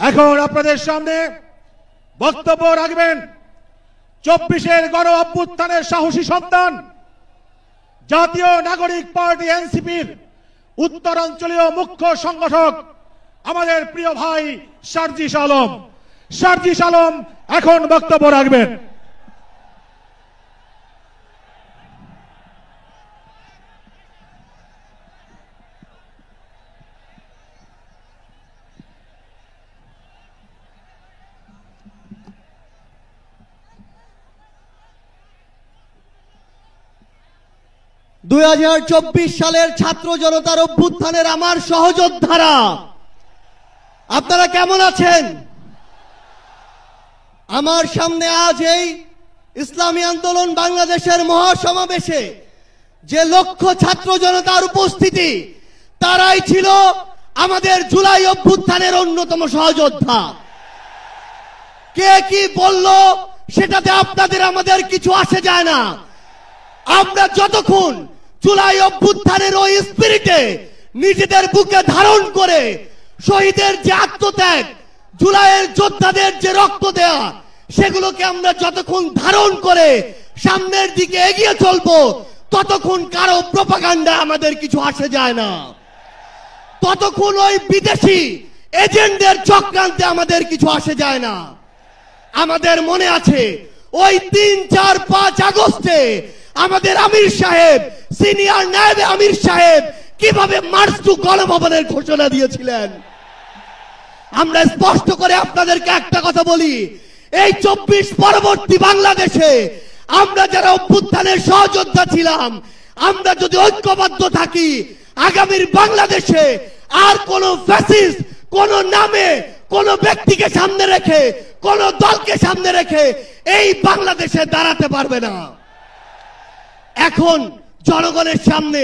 এখন আপনাদের সামনে বক্তব্য রাখবেন 24-এর গণ অভ্যুত্থানের সাহসী সন্তান, জাতীয় নাগরিক পার্টি এনসিপির উত্তরাঞ্চলীয় মুখ্য সংগঠক আমাদের প্রিয় ভাই সার্জিস আলম। সার্জিস আলম এখন বক্তব্য রাখবেন। সালের ছাত্র জনতার অভ্যুত্থানের আমার সহযোদ্ধারা, আপনারা কেমন আছেন? আমার সামনে আজ এই ইসলামী আন্দোলন বাংলাদেশের মহাসমাবেশে যে লক্ষ ছাত্র জনতার উপস্থিতি, তারাই ছিল আমাদের জুলাই অভ্যুত্থানের অন্যতম সহযোদ্ধা। কে কি বলল সেটাতে আপনাদের আমাদের কিছু আসে যায় না। আমরা যতক্ষণ জুলাই অভ্যুত্থানের ওই স্পিরিটে নিজেদের বুকে ধারণ করে শহীদের যে আত্মত্যাগ, জুলাইয়ের যোদ্ধাদের যে রক্ত দেয়া, সেগুলোকে আমরা যতক্ষণ ধারণ করে সামনের দিকে এগিয়ে চলবো, ততক্ষণ কারো প্রপাগান্ডা আমাদের কিছু আসে যায় না। ততক্ষণ ওই বিদেশি এজেন্টদের চক্রান্তে আমাদের কিছু আসে যায় না। আমাদের মনে আছে ওই 3, 4, 5 আগস্টে আমাদের আমির সাহেব, সিনিয়র নায়েবে আমির সাহেব কিভাবে মার্চ টু গণভবনের ঘোষণা দিয়েছিলেন। আমরা স্পষ্ট করে আপনাদেরকে একটা কথা বলি, এই 24 পরবর্তী বাংলাদেশে আমরা যারা অভ্যুত্থানের সহযোদ্ধা ছিলাম, আমরা যদি ঐক্যবদ্ধ থাকি, আগামীর বাংলাদেশে আর কোন ফ্যাসিস্ট কোন নামে কোন ব্যক্তিকে সামনে রেখে, কোন দলকে সামনে রেখে এই বাংলাদেশে দাঁড়াতে পারবে না। এখন জনগণের সামনে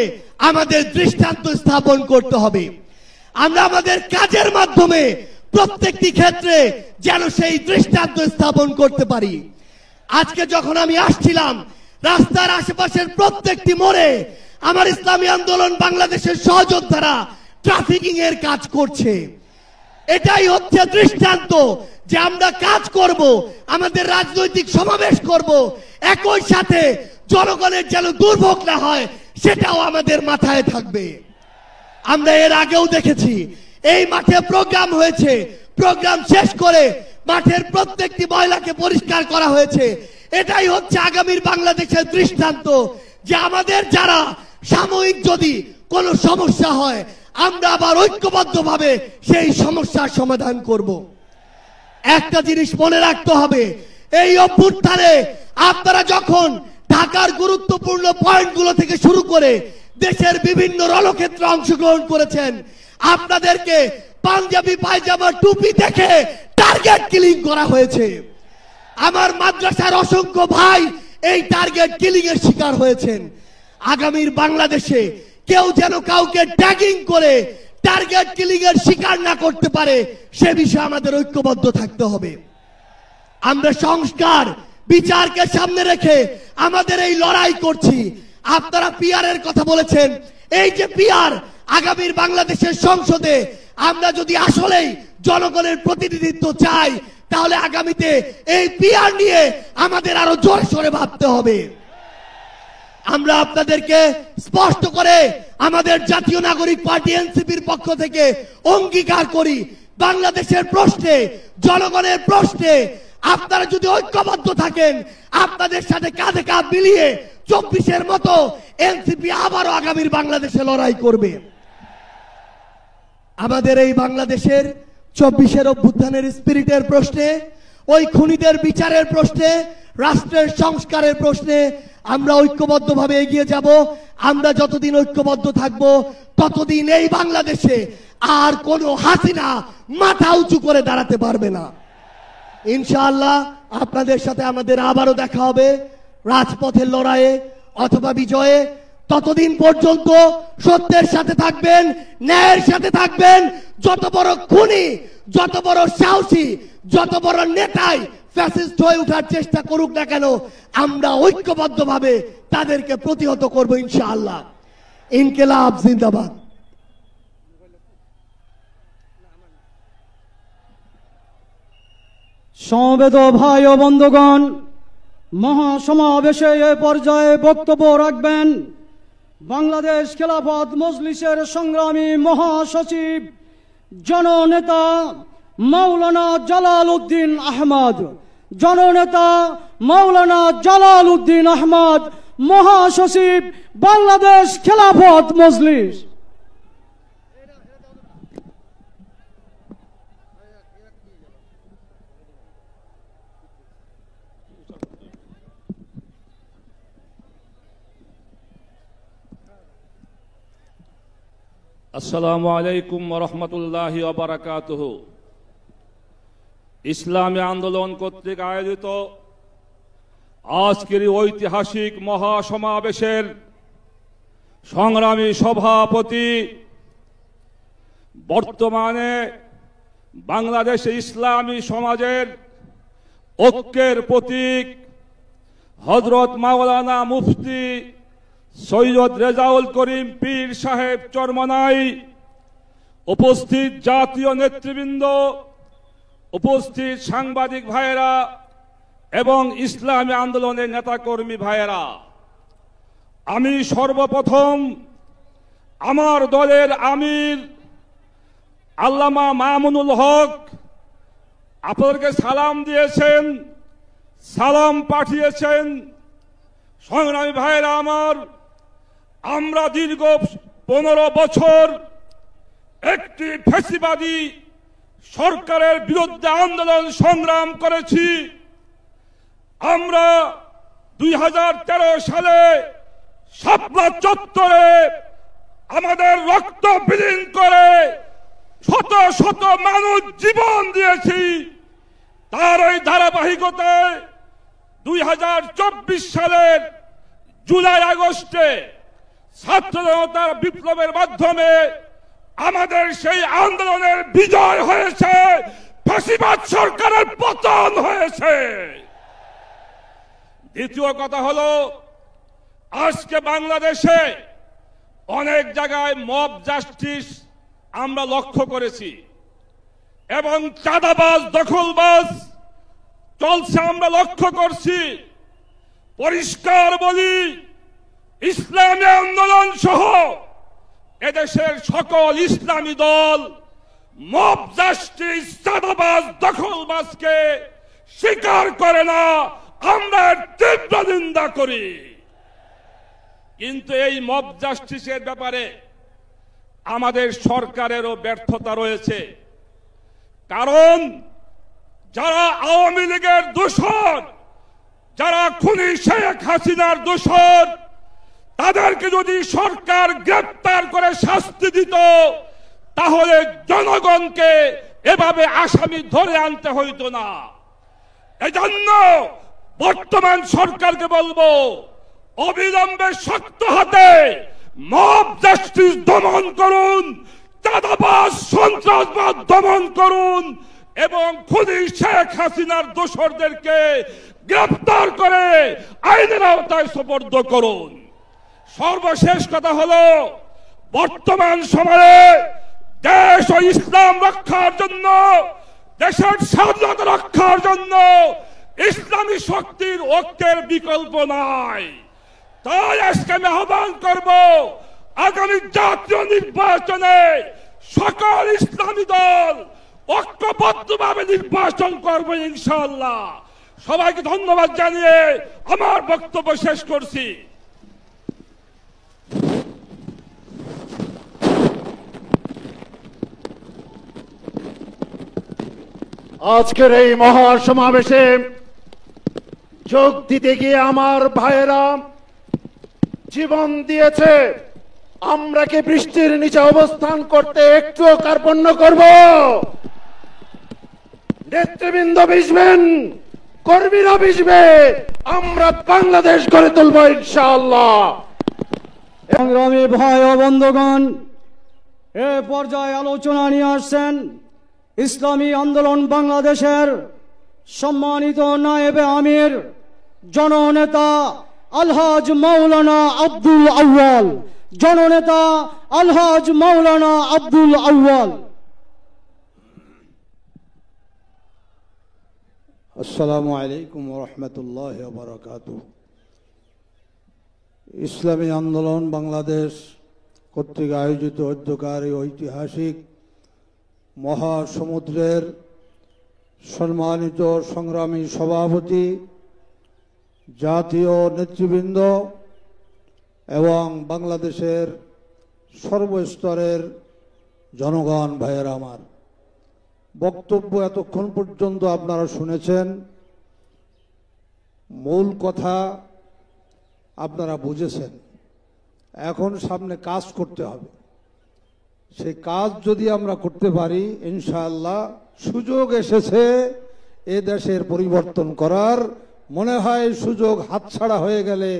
আমাদের দৃষ্টান্ত স্থাপন করতে হবে। আমরা আমাদের কাজের মাধ্যমে প্রত্যেকটি ক্ষেত্রে যেন সেই দৃষ্টান্ত স্থাপন করতে পারি। আজকে যখন আমি আসছিলাম, রাস্তার আশেপাশের প্রত্যেকটি মোড়ে আমার ইসলামী আন্দোলন বাংলাদেশের সহযোদ্ধারা ট্রাফিকিং এর কাজ করছে। এটাই হচ্ছে দৃষ্টান্ত যে আমরা কাজ করব, আমাদের রাজনৈতিক সমাবেশ করব, একই সাথে জনগণের যেন দুর্ভোগ না হয় সেটাও আমাদের মাথায় থাকবে। আমরা এর আগেও দেখেছি এই মাঠে প্রোগ্রাম হয়েছে, প্রোগ্রাম শেষ করে মাঠের প্রত্যেকটি ময়লাকে পরিষ্কার করা হয়েছে। এটাই হচ্ছে আগামীর বাংলাদেশের দৃষ্টান্ত যে আমাদের যারা সাময়িক যদি কোনো সমস্যা হয়, আমরা আবার ঐক্যবদ্ধভাবে সেই সমস্যার সমাধান করব। একটা জিনিস মনে রাখতে হবে, এই অভ্যুত্থানে আপনারা যখন ঢাকার গুরুত্বপূর্ণ পয়েন্টগুলো থেকে শুরু করে দেশের বিভিন্ন রণক্ষেত্রে অংশগ্রহণ করেছেন, আপনাদেরকে পাঞ্জাবি পায়জামা টুপি দেখে টার্গেট কিলিং করা হয়েছে। আমার মাদ্রাসার অসংখ্য ভাই এই টার্গেট কিলিং এর শিকার হয়েছেন। আগামীর বাংলাদেশে কেউ যেন কাউকে ট্যাগিং করে টার্গেট কিলিং এর শিকার না করতে পারে, সে বিষয়ে আমাদের ঐক্যবদ্ধ থাকতে হবে। আমরা সংস্কার বিচারকে সামনে রেখে আমাদের এই লড়াই করছি। আপনারা পিআর এর কথা বলেছেন, এই যে পিআর, আগামীর বাংলাদেশের সংসদে আমরা যদি আসলেই জনগণের প্রতিনিধিত্ব চাই, তাহলে আগামীতে এই পিআর নিয়ে আমাদের আরো জোরে সোরে ভাবতে হবে। আমরা আপনাদেরকে স্পষ্ট করে আমাদের জাতীয় নাগরিক পার্টি এনসিপির পক্ষ থেকে অঙ্গীকার করি, বাংলাদেশের প্রশ্নে, জনগণের প্রশ্নে আপনারা যদি ঐক্যবদ্ধ থাকেন, আপনাদের সাথে কাঁধে কাঁধ মিলিয়ে 24-এর মতো এনসিপি আবারও আগামীর বাংলাদেশে লড়াই করবে। আমাদের এই বাংলাদেশের 24-এর অভ্যুত্থানের স্পিরিটের প্রশ্নে, ওই খুনিদের বিচারের প্রশ্নে, রাষ্ট্রের সংস্কারের প্রশ্নে আমরা ঐক্যবদ্ধভাবে এগিয়ে যাব। আমরা যতদিন ঐক্যবদ্ধ থাকব, ততদিন এই বাংলাদেশে আর কোনো হাসিনা মাথা উঁচু করে দাঁড়াতে পারবে না। ইনশাআল্লাহ আপনাদের সাথে আমাদের আবারও দেখা হবে রাজপথের লড়াইয়ে অথবা বিজয়ে। ততদিন পর্যন্ত সত্যের সাথে থাকবেন, ন্যায়ের সাথে থাকবেন। যত বড় খুনি, যত বড় সাহসী, যত বড় নেতাই ফ্যাসিস্ট হয়ে ওঠার চেষ্টা করুক না কেন, আমরা ঐক্যবদ্ধভাবে তাদেরকে প্রতিহত করব ইনশাআল্লাহ। ইনকিলাব জিন্দাবাদ। সমবেত ভাই ও বন্ধুগণ, মহাসমাবেশে এ পর্যায়ে বক্তব্য রাখবেন বাংলাদেশ খেলাফত মজলিসের সংগ্রামী মহাসচিব জননেতা মাওলানা জালাল উদ্দিন আহমদ। জননেতা মাওলানা জালাল উদ্দিন আহমদ, মহাসচিব বাংলাদেশ খেলাফত মজলিস। আসসালামু আলাইকুম ওয়া রাহমাতুল্লাহি ওয়া বারাকাতুহু। ইসলামী আন্দোলন কর্তৃক আয়োজিত আজকের ঐতিহাসিক মহাসমাবেশের সংগ্রামী সভাপতি, বর্তমানে বাংলাদেশে ইসলামী সমাজের ঐক্যের প্রতীক হযরত মাওলানা মুফতি সৈয়দ রেজাউল করিম পীর সাহেব চরমনাই, উপস্থিত জাতীয় নেতৃবৃন্দ, উপস্থিত সাংবাদিক ভাইয়েরা এবং ইসলামী আন্দোলনের নেতাকর্মী ভাইয়েরা, আমি সর্বপ্রথম আমার দলের আমির আল্লামা মামুনুল হক আপনাদেরকে সালাম দিয়েছেন, সালাম পাঠিয়েছেন। সংগ্রামী ভাইয়েরা আমার, আমরা দীর্ঘ 15 বছর একটি ফ্যাসিবাদী সরকারের বিরুদ্ধে আন্দোলন সংগ্রাম করেছি। আমরা 2013 সালে শাপলা চত্বরে আমাদের রক্ত বিলীন করে শত শত মানুষ জীবন দিয়েছি। তার এই ধারাবাহিকতায় 2024 সালের জুলাই আগস্টে ছাত্র জনতার বিপ্লবের মাধ্যমে আমাদের সেই আন্দোলনের বিজয় হয়েছে, ফ্যাসিবাদ সরকারের পতন হয়েছে। দ্বিতীয় কথা হলো, আজকে বাংলাদেশে অনেক জায়গায় মব জাস্টিস আমরা লক্ষ্য করেছি এবং চাঁদাবাজ দখলবাজ চলছে আমরা লক্ষ্য করছি। পরিষ্কার বলি, ইসলামী আন্দোলন সহ এদেশের সকল ইসলামী দল মব জাস্টিস চাঁদাবাজ দখলবাজকে স্বীকার করে না, আমরা তীব্র নিন্দা করি। কিন্তু এই মব জাস্টিসের ব্যাপারে আমাদের সরকারেরও ব্যর্থতা রয়েছে। কারণ যারা আওয়ামী লীগের দোসর, যারা খুনি শেখ হাসিনার দোসর, তাদেরকে যদি সরকার গ্রেফতার করে শাস্তি দিত, তাহলে জনগণকে এভাবে আসামি ধরে আনতে হইতো না। এজন্য বর্তমান সরকারকে বলবো, অবিলম্বে শক্ত হাতে মব জাস্টিস দমন করুন, চাঁদাবাজ সন্ত্রাসবাদ দমন করুন এবং খুনি শেখ হাসিনার দোসরদেরকে গ্রেফতার করে আইনের আওতায় সোপর্দ করুন। সর্বশেষ কথা হলো, বর্তমান সময়ে দেশ ও ইসলাম রক্ষার জন্য, দেশের স্বাধীনতা রক্ষার জন্য ইসলামী শক্তির ঐক্যের বিকল্প নাই। তাই আজকে আমি আহ্বান করব, আগামী জাতীয় নির্বাচনে সকল ইসলামী দল ঐক্যবদ্ধভাবে নির্বাচন করবে ইনশাআল্লাহ। সবাইকে ধন্যবাদ জানিয়ে আমার বক্তব্য শেষ করছি। আজকের এই মহাসমাবেশে যোগ দিতে গিয়ে আমার ভাইয়েরা জীবন দিয়েছে। আমরা কি বৃষ্টির নিচে অবস্থান করতে একটু কার্পণ্য করব? নেতৃবৃন্দ ভিজবেন, কর্মীরা ভিজবে, আমরা বাংলাদেশ গড়ে তুলব ইনশাআল্লাহ। সংগ্রামী ভাই ও বন্ধুগণ, এ পর্যায়ে আলোচনা নিয়ে আসছেন ইসলামী আন্দোলন বাংলাদেশের সম্মানিত নায়েবে আমির জননেতা আলহাজ মাওলানা আব্দুল আউয়াল। জননেতা আলহাজ মাওলানা আব্দুল আউয়াল। আসসালামু আলাইকুম রহমতুল্লাহ বারাকাতুহু। ইসলামী আন্দোলন বাংলাদেশ কর্তৃক আয়োজিত অধ্যকারী ঐতিহাসিক মহাসমুদ্রের সম্মানিত সংগ্রামী সভাপতি, জাতীয় নেতৃবৃন্দ এবং বাংলাদেশের সর্বস্তরের জনগণ ভাইয়েরা, আমার বক্তব্য এতক্ষণ পর্যন্ত আপনারা শুনেছেন। মূল কথা আপনারা বুঝেছেন। এখন সামনে কাজ করতে হবে। সেই কাজ যদি আমরা করতে পারি, ইনশাআল্লাহ সুযোগ এসেছে এ দেশের পরিবর্তন করার। মনে হয় সুযোগ হাতছাড়া হয়ে গেলে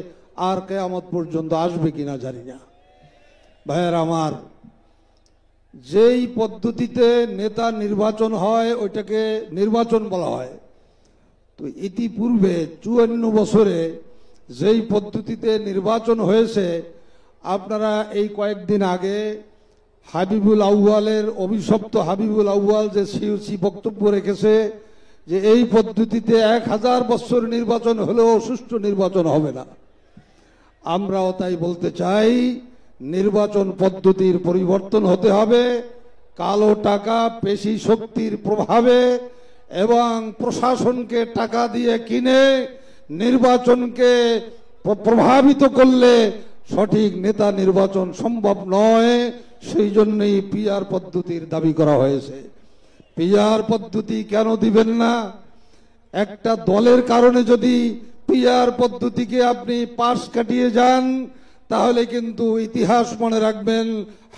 আর কিয়ামত পর্যন্ত আসবে কিনা জানি না। ভাইয়েরা আমার, যেই পদ্ধতিতে নেতা নির্বাচন হয় ওইটাকে নির্বাচন বলা হয়। তো ইতিপূর্বে 54 বছরে যেই পদ্ধতিতে নির্বাচন হয়েছে, আপনারা এই কয়েকদিন আগে হাবিবুল আউয়ালের অভিশপ্ত হাবিবুল আউয়াল যে সিইসি বক্তব্য রেখেছে যে এই পদ্ধতিতে 1000 বছর নির্বাচন হলেও সুষ্ঠু নির্বাচন হবে না। আমরাও তাই বলতে চাই, নির্বাচন পদ্ধতির পরিবর্তন হতে হবে। কালো টাকা, পেশি শক্তির প্রভাবে এবং প্রশাসনকে টাকা দিয়ে কিনে নির্বাচনকে প্রভাবিত করলে সঠিক নেতা নির্বাচন সম্ভব নয়। সেই জন্যই পিআর পদ্ধতির দাবি করা হয়েছে। পিআর পদ্ধতি কেন দিবেন না? একটা দলের কারণে যদি পিআর পদ্ধতিকে আপনি পাশ কাটিয়ে যান, তাহলে কিন্তু ইতিহাস মনে রাখবেন,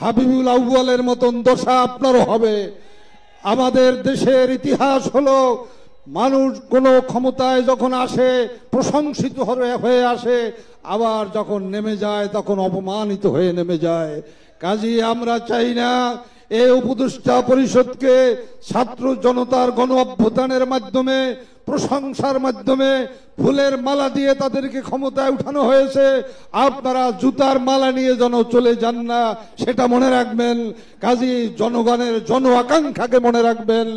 হাবিবুল আউয়ালের মতন দশা আপনারও হবে। আমাদের দেশের ইতিহাস হলো, মানুষ কোনো ক্ষমতায় যখন আসে প্রশংসিত হয়ে আসে, আবার যখন নেমে যায় তখন অপমানিত হয়ে নেমে যায়। কাজেই আমরা চাই না এই উপদেষ্টা পরিষদকে ছাত্র জনতার গণ অভ্যুত্থানের মাধ্যমে, প্রশংসার মাধ্যমে, ফুলের মালা দিয়ে তাদেরকে ক্ষমতায় উঠানো হয়েছে। আপনারা জুতার মালা নিয়ে যেন চলে যান না, সেটা মনে রাখবেন। কাজী জনগণের জন আকাঙ্ক্ষাকে মনে রাখবেন।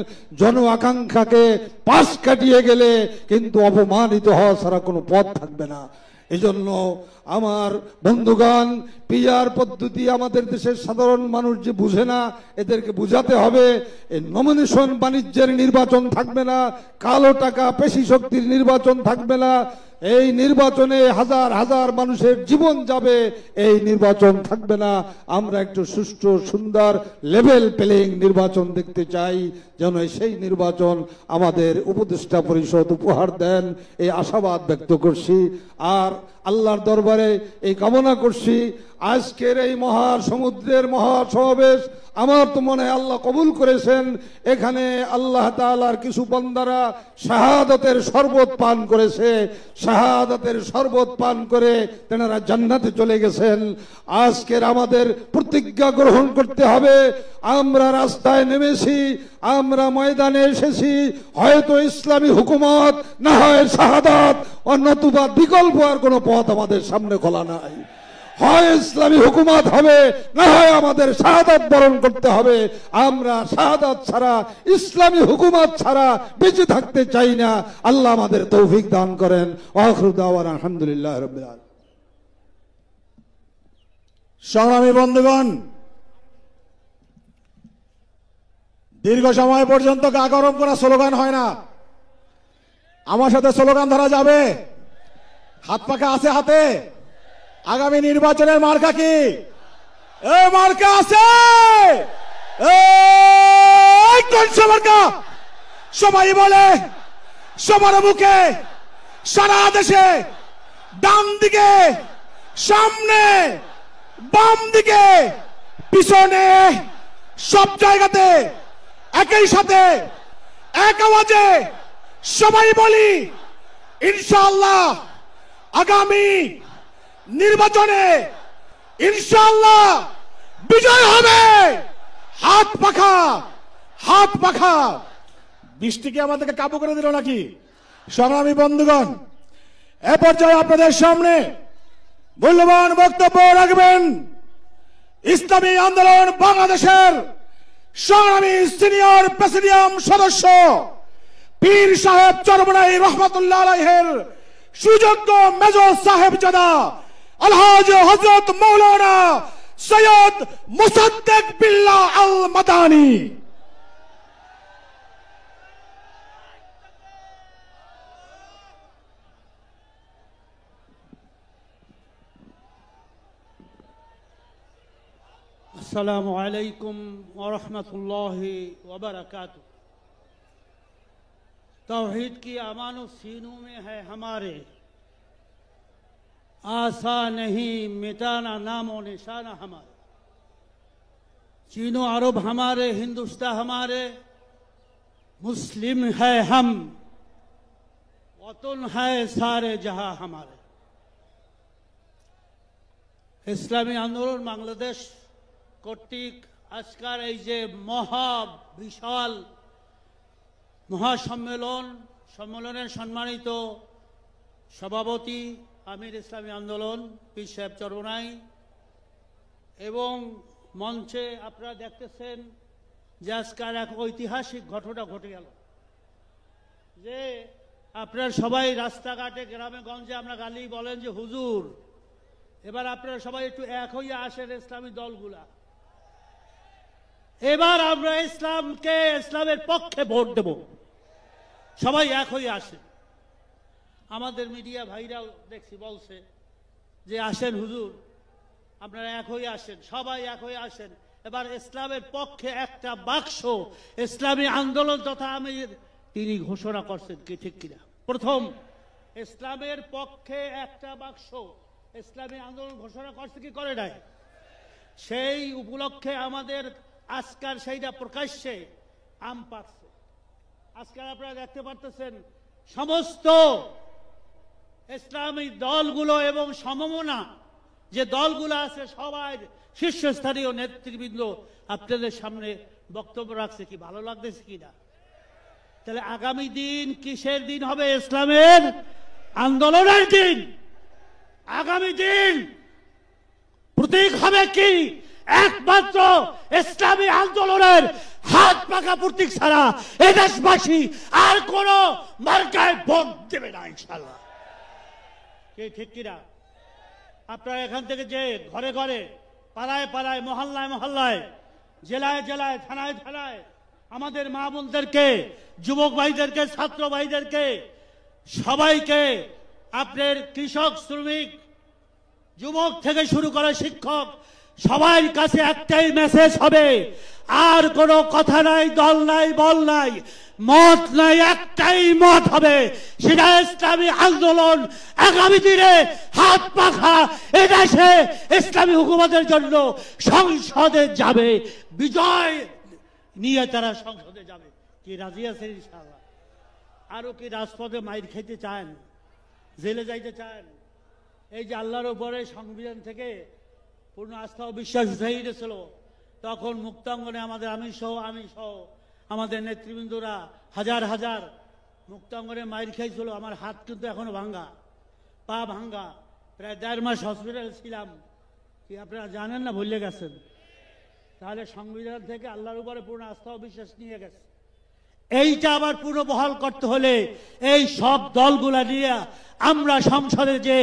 জন আকাঙ্ক্ষাকে পাশ কাটিয়ে গেলে কিন্তু অপমানিত হওয়া ছাড়া কোনো পথ থাকবে না। এজন্য আমার বন্ধুগণ, পিআর পদ্ধতি আমাদের দেশের সাধারণ মানুষ যে বুঝে না, এদেরকে বুঝাতে হবে। এই নমিনেশন বাণিজ্যের নির্বাচন থাকবে না, কালো টাকা পেশি শক্তির নির্বাচন থাকবে না। এই নির্বাচনে হাজার হাজার মানুষের জীবন যাবে, এই নির্বাচন থাকবে না। আমরা একটু সুষ্ঠু সুন্দর লেভেল প্লেইং নির্বাচন দেখতে চাই, যেন সেই নির্বাচন আমাদের উপদেষ্টা পরিষদ উপহার দেন, এই আশাবাদ ব্যক্ত করছি। আর আল্লাহর দরবারে এই কামনা করছি, আজকের এই মহাসমুদ্রের মহাসমাবেশ আমার তো মনে হয় আল্লাহ কবুল করেছেন। এখানে আল্লাহ তাআলার কিছু বান্দারা শাহাদাতের শরবত পান করেছে। শাহাদাতের শরবত পান করে তেনারা জান্নাতে চলে গেছেন। আজকের আমাদের প্রতিজ্ঞা গ্রহণ করতে হবে। আমরা রাস্তায় নেমেছি, আমরা ময়দানে এসেছি, হয়তো ইসলামী হুকুমত, না হয় শাহাদাত, অন্যতুবা বিকল্প আর কোনো পথ আমাদের সামনে খোলা নাই। হয় ইসলামী হুকুমত হবে, না হয় আমাদের শাহাদাত বরণ করতে হবে। আমরা শাহাদাত ছাড়া, ইসলামী হুকুমত ছাড়া বেঁচে থাকতে চাই না। আল্লাহ আমাদের তৌফিক দান করেন। আখিরু দাওয়ানা আলহামদুলিল্লাহ রাব্বিল আলামিন। সংগ্রামী বন্ধুগণ, দীর্ঘ সময় পর্যন্ত গা গরম করা স্লোগান হয় না। আমার সাথে স্লোগান ধরা যাবে? হাত পাখা আছে হাতে? আগামী নির্বাচনের মার্কা কি? মার্কা আছে? মার্কা সবাই বলে, সবার মুখে, সারা দেশে, ডান দিকে, সামনে, বাম দিকে, পিছনে, সব জায়গাতে একই সাথে এক আওয়াজে সবাই বলি, ইনশাআল্লাহ আগামী নির্বাচনে ইনশাআল্লাহ বিজয় হবে। হাত পাখা, হাত পাখা। বৃষ্টি কি আমাদেরকে কাবু করে দিল নাকি? সংগ্রামী বন্ধুগণ, এ পর্যায়ে আপনাদের সামনে মূল্যবান বক্তব্য রাখবেন ইসলামী আন্দোলন বাংলাদেশের সংগ্রামী সিনিয়র প্রেসিডিয়াম সদস্য, পীর সাহেব চরমনাই রহমাতুল্লাহ আলাইহির সুযোগ্য মেজর সাহেবজাদা আলহাজ হযরত মাওলানা সৈয়দ মুসাদ্দেক বিল্লাহ আল মাদানী। अस्सलामु अलैकुम व रहमतुल्लाहि व बरकातुहू। तौहीद की अमानो सीनों में है हमारे, आशा नहीं मिटाना नामो निशाना हमारे। चीनो अरब हमारे, हिंदुस्तान हमारे, मुस्लिम है हम, वतन है सारे जहां हमारे। इस्लामी आंदोलन बांग्लादेश কর্তৃক আজকের এই যে বিশাল সম্মেলনের সম্মানিত সভাপতি আমির ইসলামী আন্দোলন পীর সাহেব চরমনাই এবং মঞ্চে আপনারা দেখতেছেন যে আজকের এক ঐতিহাসিক ঘটনা ঘটে গেল যে আপনারা সবাই রাস্তাঘাটে গ্রামে গঞ্জে আমরা গালি বলেন যে হুজুর, এবার আপনারা সবাই একটু এক হয়ে আসেন ইসলামী দলগুলা। এবার আমরা ইসলামের পক্ষে ভোট দেব, সবাই এক হয়ে আসে। আমাদের মিডিয়া ভাইরাও দেখছি বলছে যে আসেন হুজুর, আপনারা এক হয়ে আসেন, সবাই এক হয়ে আসেন। এবার ইসলামের পক্ষে একটা বাক্স ইসলামী আন্দোলন তথা আমির তিনি ঘোষণা করছেন, কি ঠিক কিনা? প্রথম ইসলামের পক্ষে একটা বাক্স ইসলামী আন্দোলন ঘোষণা করছে কি করে নাই? সেই উপলক্ষে আমাদের আজকাল সেইটা প্রকাশ্যে আম পাচ্ছে। আজকাল আপনারা দেখতে পারতেছেন সমস্ত ইসলামী দলগুলো এবং সমমনা যে দলগুলো আছে সবাই শীর্ষস্থানীয় নেতৃবৃন্দ আপনাদের সামনে বক্তব্য রাখছে। কি ভালো লাগতেছে কিনা? তাহলে আগামী দিন কিসের দিন হবে? ইসলামের আন্দোলনের দিন। আগামী দিন প্রতীক হবে কি? একমাত্র ইসলামী আন্দোলনের হাত পাকা প্রতীক ছাড়া এই দেশবাসী আর কোন মার্কায় ভোট দেবে না ইনশাআল্লাহ। কে ঠিক কিনা? আপনারা এখান থেকে যে ঘরে ঘরে, পাড়ায় পাড়ায়, মহল্লায় মহল্লায়, জেলায় জেলায়, থানায় থানায় আমাদের মা বোনদেরকে, যুবক ভাইদেরকে, ছাত্র ভাইদেরকে, সবাইকে, আপনার কৃষক, শ্রমিক, যুবক থেকে শুরু করে শিক্ষক, সবার কাছে একটাই মেসেজ হবে, আর কোনো কথা নাই, দল নাই, বল নাই, মত নাই, একটাই মত হবে, সেটা ইসলামী আন্দোলন আগামী দিনে হাত পাখা এদেশে ইসলামী হুকুমতের জন্য সংসদে যাবে, বিজয় নিয়ে তারা সংসদে যাবে। কি রাজি আছেন ইনশাআল্লাহ? আরো কি রাজপথে মাইর খেতে চান? জেলে যাইতে চান? এই যে আল্লাহর উপরে সংবিধান থেকে পূর্ণ আস্থা ও বিশ্বাস উঠে গেছিল, তখন মুক্তাঙ্গনে আমাদের আমি সহ আমাদের নেতৃবৃন্দরা হাজার হাজার মুক্তাঙ্গনে মাইর খাইছিল। আমার হাত কিন্তু এখনো ভাঙ্গা, পা ভাঙ্গা, প্রায় 1.5 মাস হসপিটালে ছিলাম। কি আপনারা জানেন না? ভুলে গেছেন? তাহলে সংবিধান থেকে আল্লাহর উপরে পূর্ণ আস্থা ও বিশ্বাস নিয়ে গেছে। এইটা আবার পুনর্বহাল করতে হলে এই সব দলগুলা নিয়ে আমরা সংসদে যে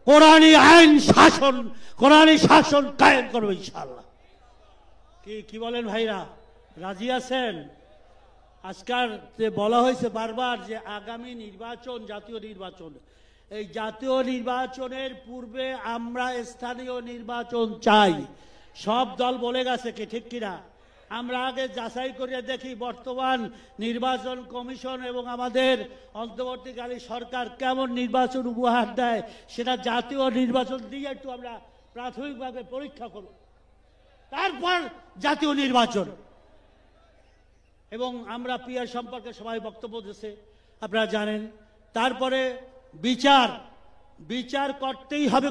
কোরআনী আইন শাসন, কোরআনী শাসন কায়েম করবো ইনশাআল্লাহ। কি বলেন ভাইরা? রাজি আছেন? আজকাল যে বলা হয়েছে বারবার যে আগামী নির্বাচন জাতীয় নির্বাচন, এই জাতীয় নির্বাচনের পূর্বে আমরা স্থানীয় নির্বাচন চাই। সব দল বলে গেছে, কি ঠিক কিনা? আমরা আগে যাচাই করে দেখি বর্তমান নির্বাচন কমিশন এবং আমাদের অন্তর্বর্তীকালীন সরকার কেমন নির্বাচন উপহার দেয়, সেটা জাতীয় নির্বাচন দিয়ে একটু আমরা প্রাথমিকভাবে পরীক্ষা করব, তারপর জাতীয় নির্বাচন। এবং আমরা পিয়ার সম্পর্কে সবাই বক্তব্য দিয়েছে, আপনারা জানেন। তারপরে বিচার করতেই হবে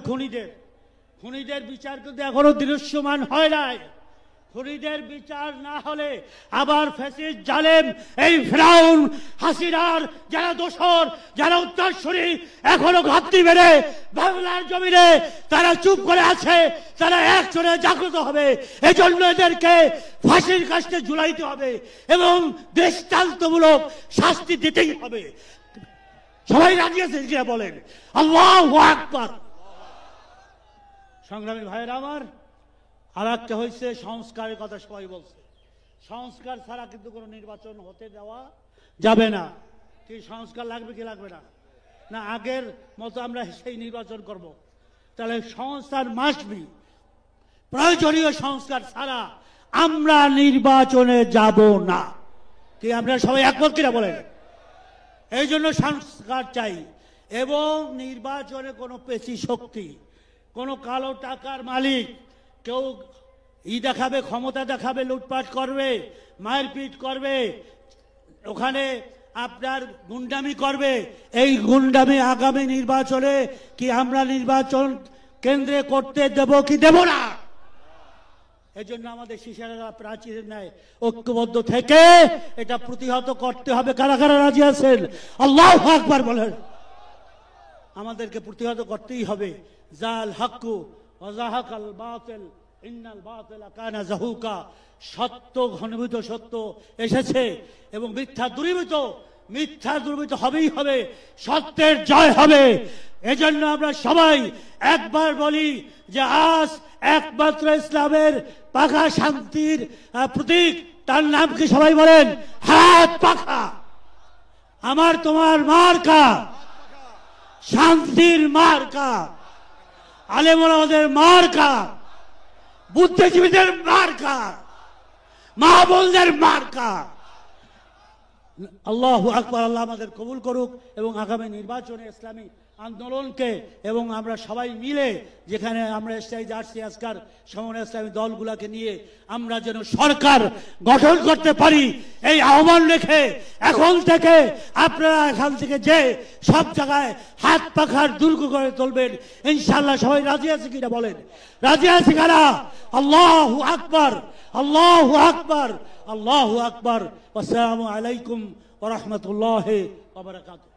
খুনিদের বিচার কিন্তু এখনো দৃশ্যমান হয় নাই। খুনিদের বিচার না হলে আবার ফ্যাসিস্ট জালেম এই ফিরাউন হাসিনার যারা দোসর, যারা উত্তরসূরি এখনো ঘাপটি মেরে বাংলার জমিনে তারা চুপ করে আছে, তারা একজনে জাগ্রত হবে। এজন্য এদেরকে ফাঁসির কাস্টে ঝুলাইতে হবে এবং দৃষ্টান্তমূলক শাস্তি দিতেই হবে। সবাই রাজি আছেন কিনা বলেন? আল্লাহু আকবার। সংগ্রামী ভাইয়েরা আমার, আর একটা হয়েছে সংস্কারের কথা সবাই বলছে। সংস্কার ছাড়া কিন্তু কোনো নির্বাচন হতে দেওয়া যাবে না। কি সংস্কার লাগবে কি লাগবে না? না আগের মতো আমরা সেই নির্বাচন করব? তাহলে সংস্কার মাস্ট বি। প্রয়োজনীয় সংস্কার ছাড়া আমরা নির্বাচনে যাব না। কি আপনারা সবাই একমত কিনা বলেন? এই জন্য সংস্কার চাই। এবং নির্বাচনে কোনো পেশি শক্তি, কোনো কালো টাকার মালিক কেউ দেখাবে, ক্ষমতা দেখাবে, লুটপাট করবে, মারপিট করবে, ওখানে আপনার গুন্ডামি করবে। এই গুন্ডামি আগামী নির্বাচনে কি আমরা নির্বাচন কেন্দ্রে করতে দেব কি দেব না? এই জন্য আমাদের শিশারা প্রাচীরের ন্যায় ঐক্যবদ্ধ থেকে এটা প্রতিহত করতে হবে। কারা কারা রাজি আছেন? আল্লাহু আকবার বলেন। আমাদেরকে প্রতিহত করতেই হবে। জাল হাক্কু ওয়া যাহাকাল বাতিল ইন্নাল বাতিলা কানা যাহুকা। সত্য ঘনীভূত সত্য এসেছে এবং মিথ্যা দূরীভূত হবেই হবে। সত্যের জয় হবে। এজন্য আমরা সবাই একবার বলি যে আজ একমাত্র ইসলামের পাখা শান্তির প্রতীক, তার নাম কি সবাই বলেন? হাত পাখা। আমার তোমার মার্কা, শান্তির মার্কা, আলেম ওলামাদের মার্কা, বুদ্ধিজীবীদের মার্কা, মা বোনদের মার্কা। আল্লাহু আকবার। আল্লাহ আমাদের কবুল করুক এবং আগামী নির্বাচনে ইসলামী আন্দোলনকে এবং আমরা সবাই মিলে যেখানে আমরা স্টেজে আসছি আজকাল সমন্বয় ইসলামী দলগুলোকে নিয়ে আমরা যেন সরকার গঠন করতে পারি, এই আহ্বান রেখে এখন থেকে আপনারা এখান থেকে যে সব জায়গায় হাত পাখার দুর্গ করে তুলবেন ইনশাআল্লাহ। সবাই রাজি আছে কিনা বলেন? রাজি আছে কারা? আল্লাহু আকবার, আল্লাহু আকবার, আল্লাহু আকবার। আসসালামু আলাইকুম ওয়া রাহমাতুল্লাহি ওয়া বারাকাতুহু।